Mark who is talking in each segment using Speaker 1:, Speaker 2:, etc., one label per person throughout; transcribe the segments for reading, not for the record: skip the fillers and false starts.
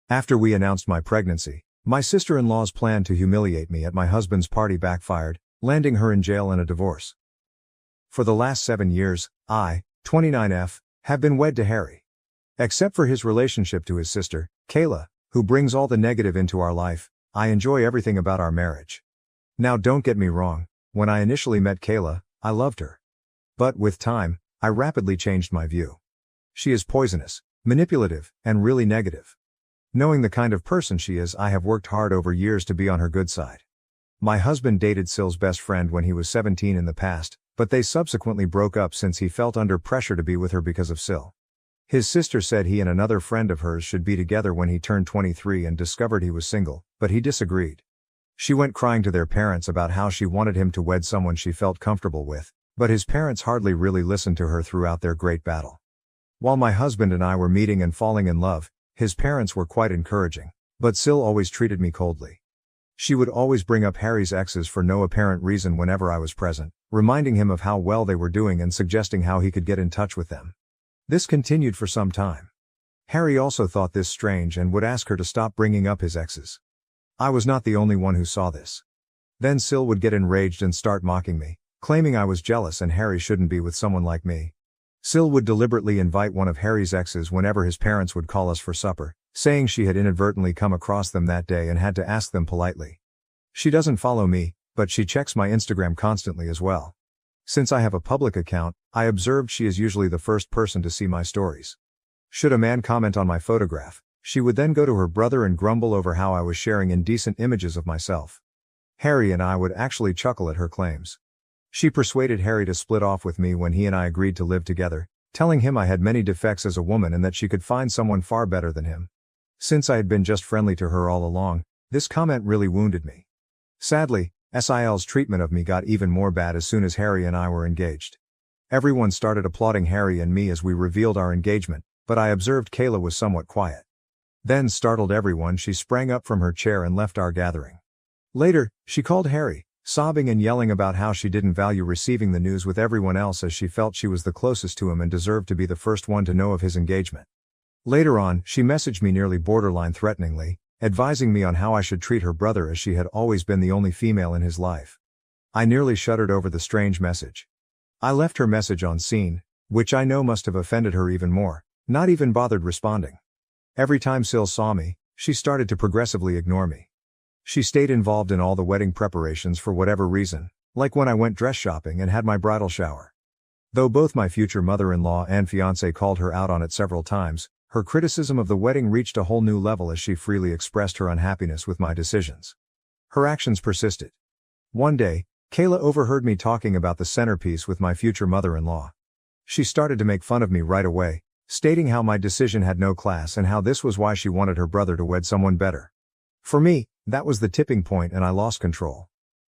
Speaker 1: After we announced my pregnancy, my sister-in-law's plan to humiliate me at my husband's party backfired, landing her in jail and a divorce. For the last 7 years, I, 29F, have been wed to Harry. Except for his relationship to his sister, Kayla, who brings all the negative into our life, I enjoy everything about our marriage. Now don't get me wrong, when I initially met Kayla, I loved her. But with time, I rapidly changed my view. She is poisonous, manipulative, and really negative. Knowing the kind of person she is, I have worked hard over years to be on her good side. My husband dated Syl's best friend when he was 17 in the past, but they subsequently broke up since he felt under pressure to be with her because of Syl. His sister said he and another friend of hers should be together when he turned 23 and discovered he was single, but he disagreed. She went crying to their parents about how she wanted him to wed someone she felt comfortable with, but his parents hardly really listened to her throughout their great battle. While my husband and I were meeting and falling in love, his parents were quite encouraging, but Syl always treated me coldly. She would always bring up Harry's exes for no apparent reason whenever I was present, reminding him of how well they were doing and suggesting how he could get in touch with them. This continued for some time. Harry also thought this strange and would ask her to stop bringing up his exes. I was not the only one who saw this. Then Syl would get enraged and start mocking me, claiming I was jealous and Harry shouldn't be with someone like me. Syl would deliberately invite one of Harry's exes whenever his parents would call us for supper, saying she had inadvertently come across them that day and had to ask them politely. She doesn't follow me, but she checks my Instagram constantly as well. Since I have a public account, I observed she is usually the first person to see my stories. Should a man comment on my photograph, she would then go to her brother and grumble over how I was sharing indecent images of myself. Harry and I would actually chuckle at her claims. She persuaded Harry to split off with me when he and I agreed to live together, telling him I had many defects as a woman and that she could find someone far better than him. Since I had been just friendly to her all along, this comment really wounded me. Sadly, Sil's treatment of me got even more bad as soon as Harry and I were engaged. Everyone started applauding Harry and me as we revealed our engagement, but I observed Kayla was somewhat quiet. Then, startled everyone, she sprang up from her chair and left our gathering. Later, she called Harry, sobbing and yelling about how she didn't value receiving the news with everyone else as she felt she was the closest to him and deserved to be the first one to know of his engagement. Later on, she messaged me nearly borderline threateningly, advising me on how I should treat her brother as she had always been the only female in his life. I nearly shuddered over the strange message. I left her message on scene, which I know must have offended her even more, not even bothered responding. Every time Syl saw me, she started to progressively ignore me. She stayed involved in all the wedding preparations for whatever reason, like when I went dress shopping and had my bridal shower. Though both my future mother-in-law and fiancé called her out on it several times, her criticism of the wedding reached a whole new level as she freely expressed her unhappiness with my decisions. Her actions persisted. One day, Kayla overheard me talking about the centerpiece with my future mother-in-law. She started to make fun of me right away, stating how my decision had no class and how this was why she wanted her brother to wed someone better. For me, that was the tipping point and I lost control.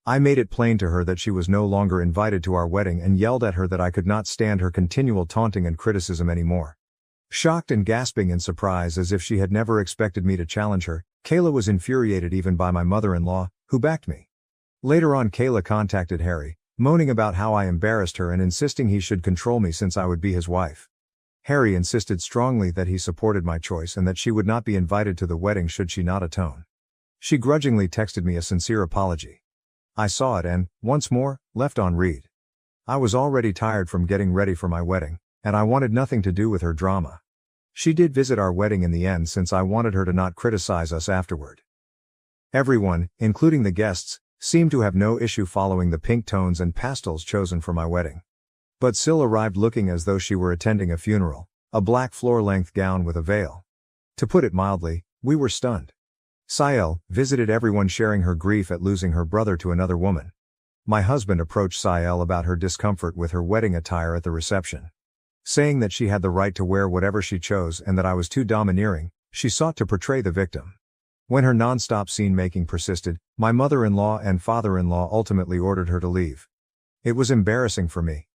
Speaker 1: I made it plain to her that she was no longer invited to our wedding and yelled at her that I could not stand her continual taunting and criticism anymore. Shocked and gasping in surprise as if she had never expected me to challenge her, Kayla was infuriated even by my mother-in-law, who backed me. Later on, Kayla contacted Harry, moaning about how I embarrassed her and insisting he should control me since I would be his wife. Harry insisted strongly that he supported my choice and that she would not be invited to the wedding should she not atone. She grudgingly texted me a sincere apology. I saw it and, once more, left on read. I was already tired from getting ready for my wedding, and I wanted nothing to do with her drama. She did visit our wedding in the end since I wanted her to not criticize us afterward. Everyone, including the guests, seemed to have no issue following the pink tones and pastels chosen for my wedding. But Syl arrived looking as though she were attending a funeral, a black floor-length gown with a veil. To put it mildly, we were stunned. Syl visited everyone sharing her grief at losing her brother to another woman. My husband approached Syl about her discomfort with her wedding attire at the reception. Saying that she had the right to wear whatever she chose and that I was too domineering, she sought to portray the victim. When her non-stop scene-making persisted, my mother-in-law and father-in-law ultimately ordered her to leave. It was embarrassing for me.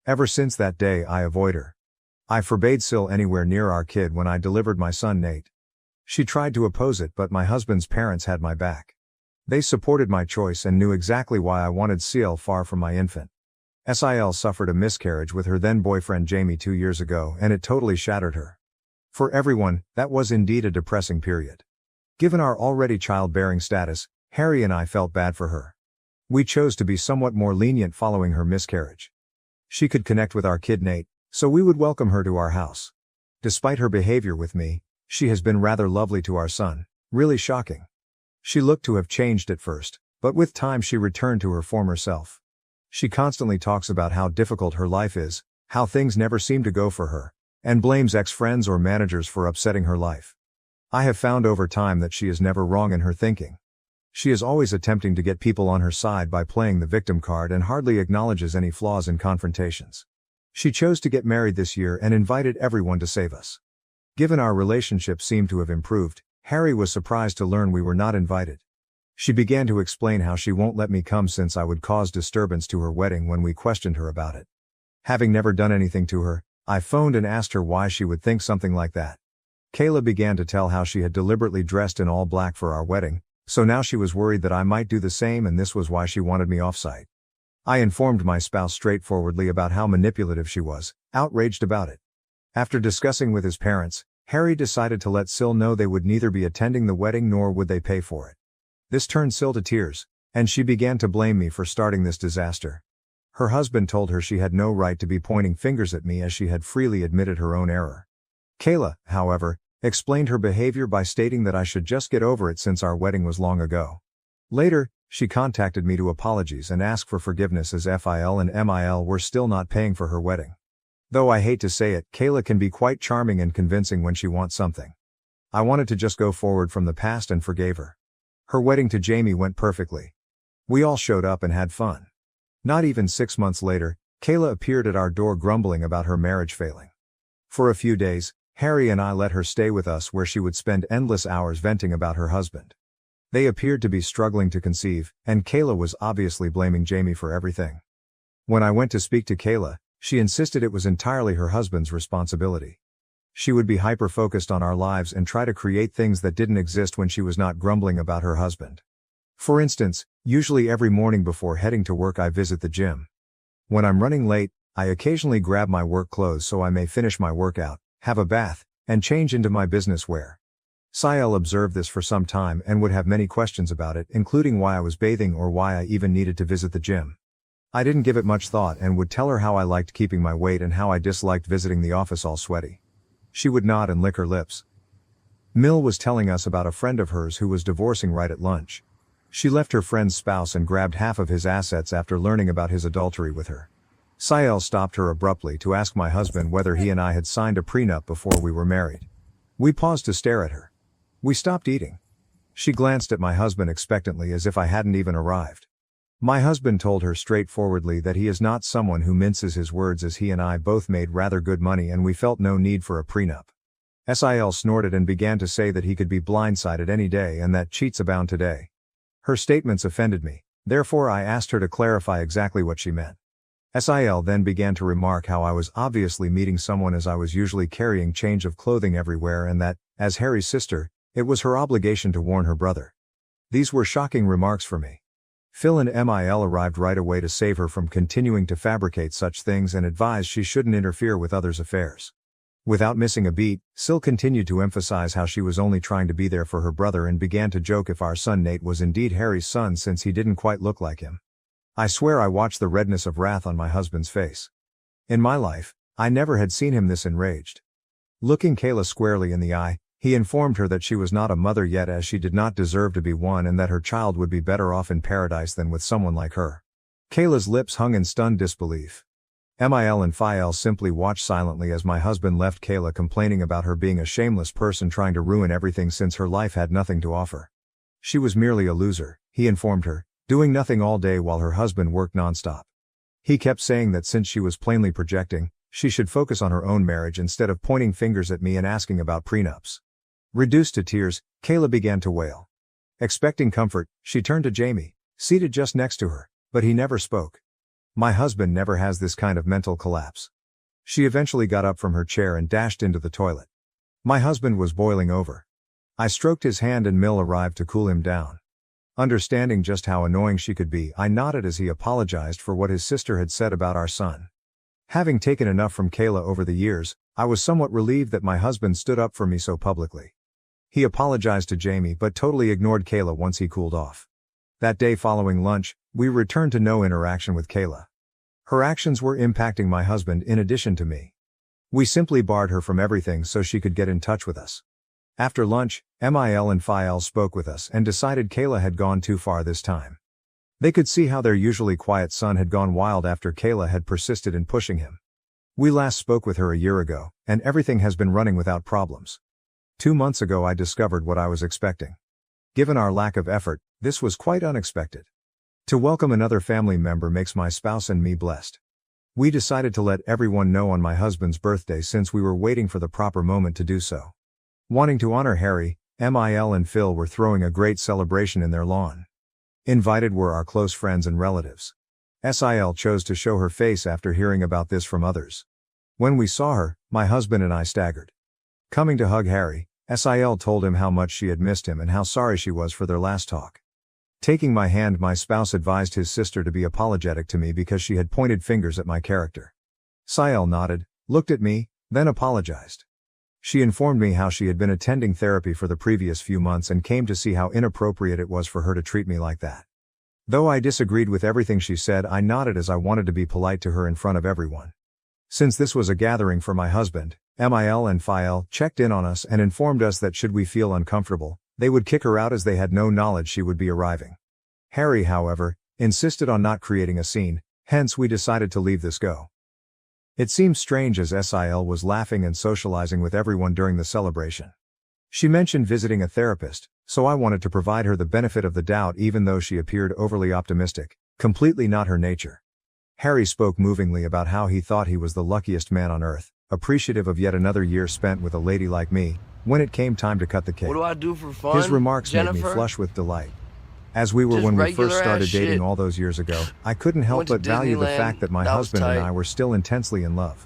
Speaker 1: Ever since that day I avoid her. I forbade Syl anywhere near our kid when I delivered my son Nate. She tried to oppose it but my husband's parents had my back. They supported my choice and knew exactly why I wanted Syl far from my infant. Syl suffered a miscarriage with her then boyfriend Jamie 2 years ago and it totally shattered her. For everyone, that was indeed a depressing period. Given our already childbearing status, Harry and I felt bad for her. We chose to be somewhat more lenient following her miscarriage. She could connect with our kid Nate, so we would welcome her to our house. Despite her behavior with me, she has been rather lovely to our son, really shocking. She looked to have changed at first, but with time she returned to her former self. She constantly talks about how difficult her life is, how things never seem to go for her, and blames ex-friends or managers for upsetting her life. I have found over time that she is never wrong in her thinking. She is always attempting to get people on her side by playing the victim card and hardly acknowledges any flaws in confrontations. She chose to get married this year and invited everyone to save us. Given our relationship seemed to have improved, Harry was surprised to learn we were not invited. She began to explain how she won't let me come since I would cause disturbance to her wedding when we questioned her about it. Having never done anything to her, I phoned and asked her why she would think something like that. Kayla began to tell how she had deliberately dressed in all black for our wedding, so now she was worried that I might do the same and this was why she wanted me off-site. I informed my spouse straightforwardly about how manipulative she was, outraged about it. After discussing with his parents, Harry decided to let Sil know they would neither be attending the wedding nor would they pay for it. This turned Sil to tears, and she began to blame me for starting this disaster. Her husband told her she had no right to be pointing fingers at me as she had freely admitted her own error. Kayla, however, explained her behavior by stating that I should just get over it since our wedding was long ago. Later, she contacted me to apologize and ask for forgiveness as FIL and MIL were still not paying for her wedding. Though I hate to say it, Kayla can be quite charming and convincing when she wants something. I wanted to just go forward from the past and forgave her. Her wedding to Jamie went perfectly. We all showed up and had fun. Not even 6 months later, Kayla appeared at our door grumbling about her marriage failing. For a few days, Harry and I let her stay with us where she would spend endless hours venting about her husband. They appeared to be struggling to conceive, and Kayla was obviously blaming Jamie for everything. When I went to speak to Kayla, she insisted it was entirely her husband's responsibility. She would be hyper-focused on our lives and try to create things that didn't exist when she was not grumbling about her husband. For instance, usually every morning before heading to work I visit the gym. When I'm running late, I occasionally grab my work clothes so I may finish my workout, have a bath, and change into my business wear. Sael observed this for some time and would have many questions about it, including why I was bathing or why I even needed to visit the gym. I didn't give it much thought and would tell her how I liked keeping my weight and how I disliked visiting the office all sweaty. She would nod and lick her lips. Mill was telling us about a friend of hers who was divorcing right at lunch. She left her friend's spouse and grabbed half of his assets after learning about his adultery with her. Sael stopped her abruptly to ask my husband whether he and I had signed a prenup before we were married. We paused to stare at her. We stopped eating. She glanced at my husband expectantly as if I hadn't even arrived. My husband told her straightforwardly that he is not someone who minces his words as he and I both made rather good money and we felt no need for a prenup. Sil snorted and began to say that he could be blindsided any day and that cheats abound today. Her statements offended me, therefore I asked her to clarify exactly what she meant. Sil then began to remark how I was obviously meeting someone as I was usually carrying change of clothing everywhere and that, as Harry's sister, it was her obligation to warn her brother. These were shocking remarks for me. Phil and MIL arrived right away to save her from continuing to fabricate such things and advised she shouldn't interfere with others' affairs. Without missing a beat, Sil continued to emphasize how she was only trying to be there for her brother and began to joke if our son Nate was indeed Harry's son since he didn't quite look like him. I swear I watched the redness of wrath on my husband's face. In my life, I never had seen him this enraged. Looking Kayla squarely in the eye, he informed her that she was not a mother yet as she did not deserve to be one and that her child would be better off in paradise than with someone like her. Kayla's lips hung in stunned disbelief. Mil and Phil simply watched silently as my husband left Kayla complaining about her being a shameless person trying to ruin everything since her life had nothing to offer. She was merely a loser, he informed her, doing nothing all day while her husband worked nonstop. He kept saying that since she was plainly projecting, she should focus on her own marriage instead of pointing fingers at me and asking about prenups. Reduced to tears, Kayla began to wail. Expecting comfort, she turned to Jamie, seated just next to her, but he never spoke. My husband never has this kind of mental collapse. She eventually got up from her chair and dashed into the toilet. My husband was boiling over. I stroked his hand and Mill arrived to cool him down. Understanding just how annoying she could be, I nodded as he apologized for what his sister had said about our son. Having taken enough from Kayla over the years, I was somewhat relieved that my husband stood up for me so publicly. He apologized to Jamie but totally ignored Kayla once he cooled off. That day following lunch, we returned to no interaction with Kayla. Her actions were impacting my husband in addition to me. We simply barred her from everything so she could get in touch with us. After lunch, Mil and Phil spoke with us and decided Kayla had gone too far this time. They could see how their usually quiet son had gone wild after Kayla had persisted in pushing him. We last spoke with her a year ago, and everything has been running without problems. 2 months ago I discovered what I was expecting. Given our lack of effort, this was quite unexpected. To welcome another family member makes my spouse and me blessed. We decided to let everyone know on my husband's birthday since we were waiting for the proper moment to do so. Wanting to honor Harry, Mil and Phil were throwing a great celebration in their lawn. Invited were our close friends and relatives. Sil chose to show her face after hearing about this from others. When we saw her, my husband and I staggered. Coming to hug Harry, Sil told him how much she had missed him and how sorry she was for their last talk. Taking my hand, my spouse advised his sister to be apologetic to me because she had pointed fingers at my character. Sil nodded, looked at me, then apologized. She informed me how she had been attending therapy for the previous few months and came to see how inappropriate it was for her to treat me like that. Though I disagreed with everything she said, I nodded as I wanted to be polite to her in front of everyone. Since this was a gathering for my husband, Mil and Phil checked in on us and informed us that should we feel uncomfortable, they would kick her out as they had no knowledge she would be arriving. Harry, however, insisted on not creating a scene, hence we decided to leave this go. It seemed strange as Sil was laughing and socializing with everyone during the celebration. She mentioned visiting a therapist, so I wanted to provide her the benefit of the doubt even though she appeared overly optimistic, completely not her nature. Harry spoke movingly about how he thought he was the luckiest man on earth, appreciative of yet another year spent with a lady like me, when it came time to cut the cake.
Speaker 2: What do I do for fun,
Speaker 1: His remarks
Speaker 2: Jennifer?
Speaker 1: made me flush with delight. As we were
Speaker 2: Just
Speaker 1: when we first
Speaker 2: regular-ass
Speaker 1: started dating
Speaker 2: shit.
Speaker 1: all those years ago, I couldn't help
Speaker 2: Went to
Speaker 1: but value the
Speaker 2: Disneyland.
Speaker 1: fact that my
Speaker 2: That was
Speaker 1: husband and
Speaker 2: tight.
Speaker 1: I were still intensely in love.